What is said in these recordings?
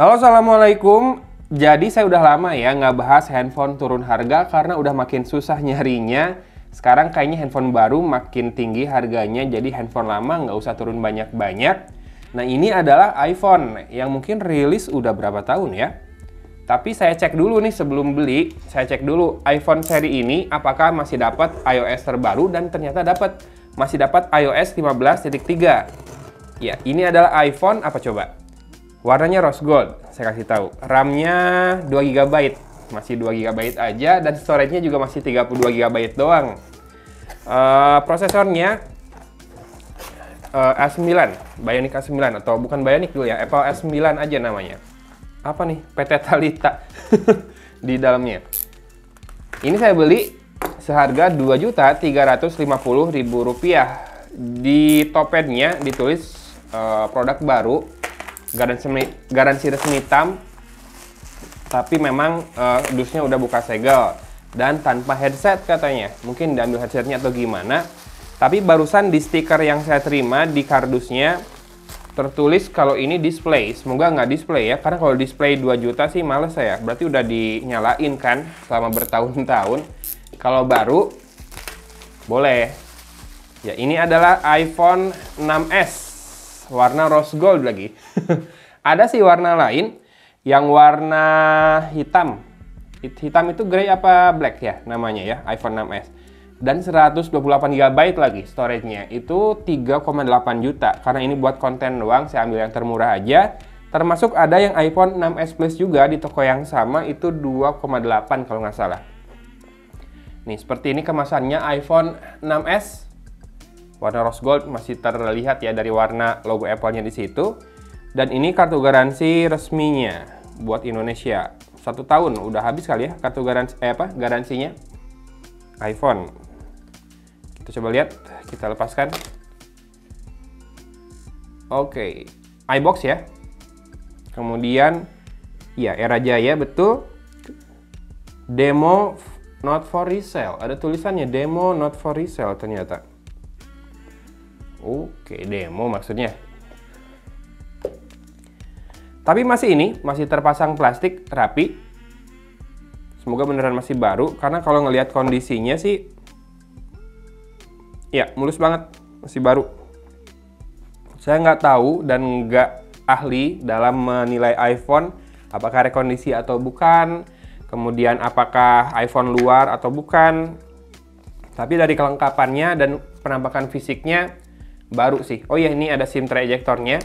Halo, assalamualaikum. Jadi saya udah lama ya nggak bahas handphone turun harga karena udah makin susah nyarinya. Sekarang kayaknya handphone baru makin tinggi harganya, jadi handphone lama nggak usah turun banyak-banyak. Nah, ini adalah iPhone yang mungkin rilis udah berapa tahun ya. Tapi saya cek dulu nih sebelum beli, saya cek dulu iPhone seri ini apakah masih dapat iOS terbaru, dan ternyata masih dapat iOS 15.3. Ya, ini adalah iPhone apa coba? Warnanya rose gold, saya kasih tahu. RAM-nya 2 GB, masih 2 GB aja, dan storage-nya juga masih 32 GB doang. Prosesornya A9, Bionic A9, atau bukan Bionic dulu ya, Apple A9 aja namanya. Apa nih? PT Thalita di dalamnya. Ini saya beli seharga Rp2.350.000. Di topennya ditulis produk baru, garansi resmi hitam, tapi memang dusnya udah buka segel dan tanpa headset katanya. Mungkin diambil headsetnya atau gimana. Tapi barusan di stiker yang saya terima di kardusnya tertulis kalau ini display. Semoga nggak display ya, karena kalau display 2 juta sih males saya. Berarti udah dinyalain kan selama bertahun-tahun. Kalau baru boleh. Ya, ini adalah iPhone 6s warna rose gold lagi. Ada sih warna lain yang warna hitam. Hitam itu grey apa black ya namanya ya, iPhone 6s. Dan 128 GB lagi storage-nya. Itu 3,8 juta. Karena ini buat konten doang, saya ambil yang termurah aja. Termasuk ada yang iPhone 6s Plus juga di toko yang sama, itu 2,8 kalau nggak salah. Nih, seperti ini kemasannya iPhone 6s. Warna rose gold masih terlihat ya dari warna logo Apple-nya di situ. Dan ini kartu garansi resminya buat Indonesia. 1 tahun, udah habis kali ya kartu garansinya iPhone. Kita coba lihat, kita lepaskan. Oke, iBox ya. Kemudian, ya Era Jaya betul. Demo not for resale. Ada tulisannya demo not for resale ternyata. Oke, demo maksudnya. Tapi masih terpasang plastik rapi. Semoga beneran masih baru, karena kalau ngelihat kondisinya sih, ya mulus banget, masih baru. Saya nggak tahu dan nggak ahli dalam menilai iPhone, apakah rekondisi atau bukan, kemudian apakah iPhone luar atau bukan. Tapi dari kelengkapannya dan penampakan fisiknya, baru sih. Oh iya, ini ada SIM tray ejectornya.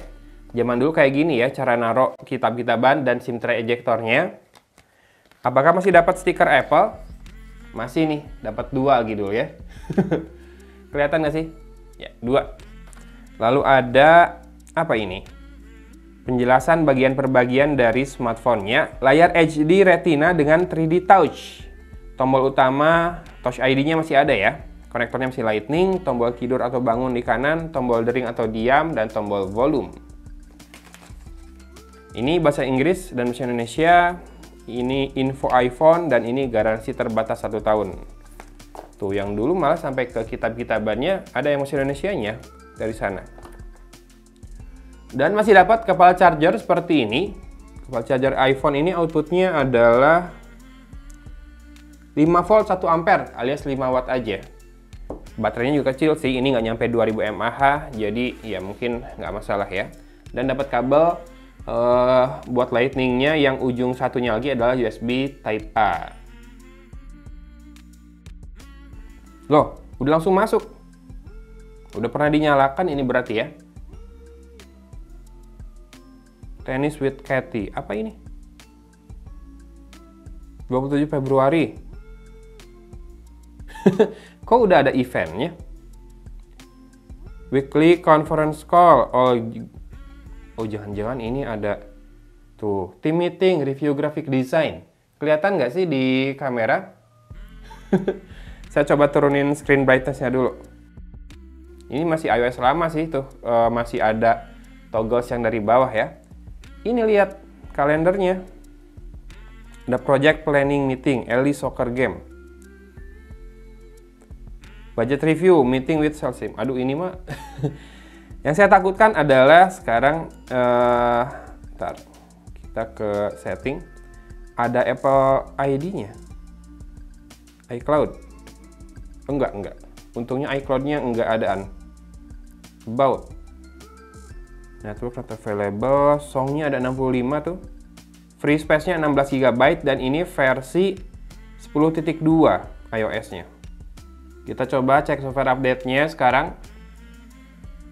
Zaman dulu kayak gini ya, cara naruh kitab-kitaban dan SIM tray ejectornya. Apakah masih dapat stiker Apple? Masih nih, dapat 2 gitu ya. Kelihatan nggak sih? Ya, 2. Lalu ada apa ini? Penjelasan bagian per bagian dari smartphone-nya. Layar HD Retina dengan 3D Touch. Tombol utama Touch ID-nya masih ada ya. Konektornya masih Lightning, tombol tidur atau bangun di kanan, tombol dering atau diam, dan tombol volume. Ini bahasa Inggris dan bahasa Indonesia. Ini info iPhone, dan ini garansi terbatas 1 tahun. Tuh, yang dulu malah sampai ke kitab-kitabannya ada yang bahasa Indonesianya dari sana. Dan masih dapat kepala charger seperti ini. Kepala charger iPhone ini outputnya adalah 5 volt 1 ampere alias 5 watt aja. Baterainya juga kecil sih, ini nggak nyampe 2000 mAh, jadi ya mungkin nggak masalah ya. Dan dapat kabel buat lightning-nya yang ujung satunya lagi adalah USB Type A. Loh, udah langsung masuk. Udah pernah dinyalakan ini berarti ya. Tennis with Katy. Apa ini? 27 Februari. Kok udah ada eventnya? Weekly conference call. Oh, jangan-jangan ini ada tuh team meeting, review graphic design. Kelihatan nggak sih di kamera? Saya coba turunin screen brightness-nya dulu. Ini masih iOS lama sih tuh, masih ada toggles yang dari bawah ya. Ini lihat kalendernya. Ada project planning meeting, early soccer game. Budget review, meeting with sales team. Aduh, ini mah Yang saya takutkan adalah sekarang Kita ke setting, ada Apple ID-nya, iCloud. Enggak. Untungnya iCloud-nya enggak adaan. About. Network not available. Songnya ada 65 tuh. Free space-nya 16 GB dan ini versi 10.2 iOS-nya. Kita coba cek software update-nya sekarang.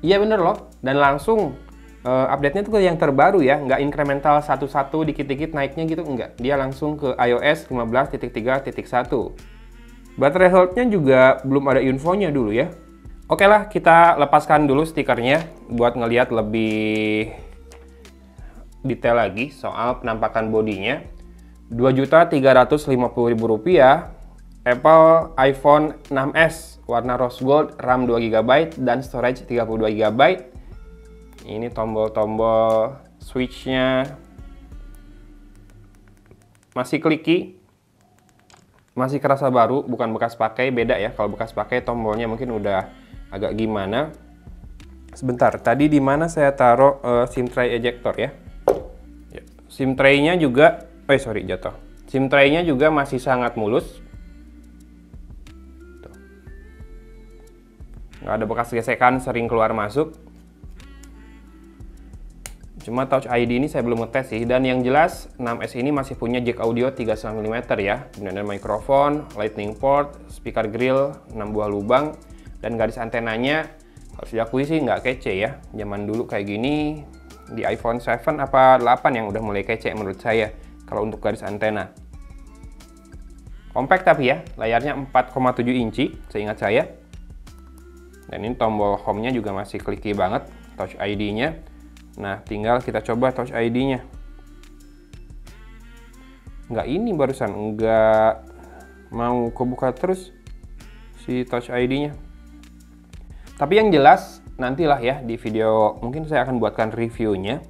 Iya bener loh. Dan langsung update-nya tuh yang terbaru ya. Nggak incremental satu-satu dikit-dikit naiknya gitu. Enggak. Dia langsung ke iOS 15.3.1. Baterai health-nya juga belum ada infonya dulu ya. Oke lah, kita lepaskan dulu stikernya buat ngelihat lebih detail lagi soal penampakan bodinya. Rp2.350.000 Apple iPhone 6s warna rose gold, RAM 2GB dan storage 32GB. Ini tombol-tombol switch-nya masih kliki, masih kerasa baru, bukan bekas pakai. Beda ya, kalau bekas pakai tombolnya mungkin udah agak gimana. Sebentar, tadi di mana saya taruh SIM tray ejector ya? SIM tray-nya juga, jatuh. SIM tray-nya juga masih sangat mulus. Tuh. Nggak ada bekas gesekan, sering keluar masuk. Cuma Touch ID ini saya belum ngetes sih. Dan yang jelas 6s ini masih punya jack audio 3,5 mm ya. Kemudian mikrofon, lightning port, speaker grill, 6 buah lubang. Dan garis antenanya harus diakui sih nggak kece ya. Zaman dulu kayak gini di iPhone 7 apa 8 yang udah mulai kece menurut saya kalau untuk garis antena. Compact tapi ya, layarnya 4,7 inci seingat saya. Dan ini tombol home-nya juga masih kliki banget, Touch ID-nya. Nah, tinggal kita coba Touch ID-nya. Nggak ini barusan, nggak mau kebuka terus si Touch ID-nya. Tapi yang jelas, nantilah ya di video, mungkin saya akan buatkan reviewnya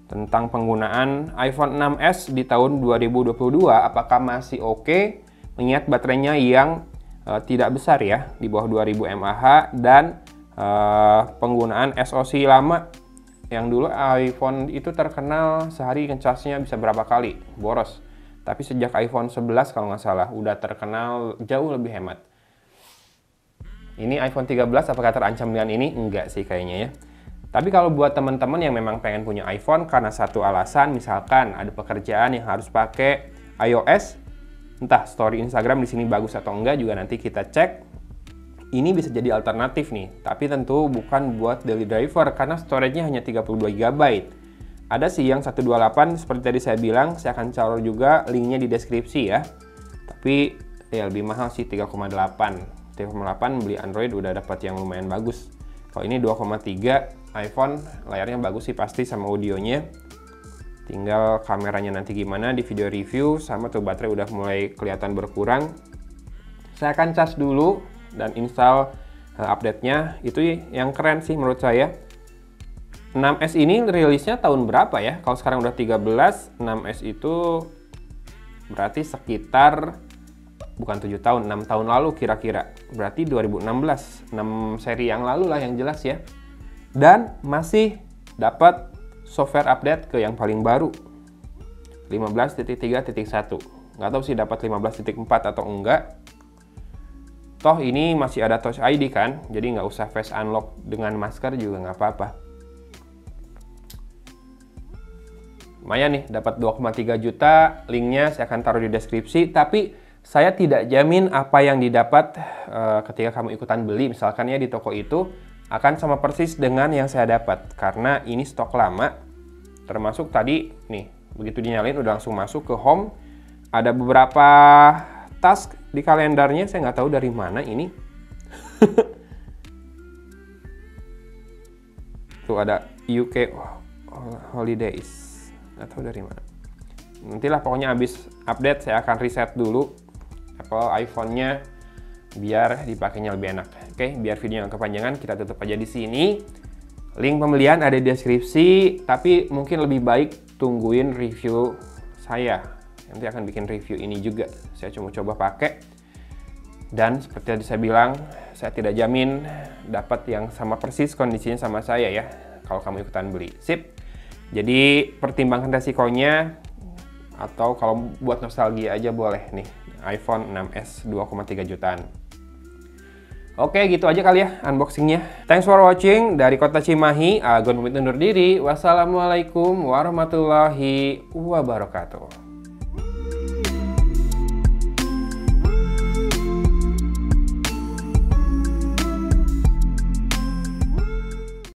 tentang penggunaan iPhone 6s di tahun 2022. Apakah masih oke, mengingat baterainya yang tidak besar ya, di bawah 2000 mAh, dan penggunaan SoC lama. Yang dulu iPhone itu terkenal sehari ngecasnya bisa berapa kali, boros. Tapi sejak iPhone 11 kalau nggak salah, udah terkenal jauh lebih hemat. Ini iPhone 13 apakah terancam dengan ini? Enggak sih kayaknya ya. Tapi kalau buat teman-teman yang memang pengen punya iPhone karena satu alasan, misalkan ada pekerjaan yang harus pakai iOS, entah story Instagram di sini bagus atau enggak juga nanti kita cek. Ini bisa jadi alternatif nih, tapi tentu bukan buat daily driver karena storage-nya hanya 32GB. Ada sih yang 128 seperti tadi saya bilang, saya akan taruh juga linknya di deskripsi ya. Tapi ya lebih mahal sih 3,8 beli Android udah dapat yang lumayan bagus. Kalau ini 2,3 iPhone, layarnya bagus sih pasti sama audionya. Tinggal kameranya nanti gimana di video review, sama tuh baterai udah mulai kelihatan berkurang. Saya akan cas dulu dan install update-nya. Itu yang keren sih menurut saya. 6s ini rilisnya tahun berapa ya? Kalau sekarang udah 13, 6s itu berarti sekitar bukan 7 tahun, 6 tahun lalu kira-kira. Berarti 2016, 6 seri yang lalu lah yang jelas ya. Dan masih dapat software update ke yang paling baru, 15.3.1. Nggak tahu sih dapat 15.4 atau enggak. Toh ini masih ada Touch ID kan, jadi nggak usah face unlock dengan masker juga nggak apa-apa. Lumayan nih, dapat 2,3 juta, linknya saya akan taruh di deskripsi, tapi saya tidak jamin apa yang didapat ketika kamu ikutan beli, misalkan ya di toko itu, akan sama persis dengan yang saya dapat. Karena ini stok lama, termasuk tadi, nih, begitu dinyalain udah langsung masuk ke home. Ada beberapa task di kalendernya, saya nggak tahu dari mana ini. Tuh ada UK Holidays, nggak tahu dari mana. Nantilah pokoknya habis update saya akan reset dulu Apple iPhone-nya biar dipakainya lebih enak. Oke, biar video yang kepanjangan kita tutup aja di sini. Link pembelian ada di deskripsi, tapi mungkin lebih baik tungguin review saya. Nanti akan bikin review ini juga. Saya cuma coba pakai. Dan seperti tadi saya bilang, saya tidak jamin dapat yang sama persis kondisinya sama saya ya, kalau kamu ikutan beli. Sip. Jadi pertimbangkan resikonya, atau kalau buat nostalgia aja boleh nih, iPhone 6s 2,3 jutaan. Oke, gitu aja kali ya unboxingnya. Thanks for watching. Dari Kota Cimahi, Agun pamit undur diri. Wassalamualaikum warahmatullahi wabarakatuh.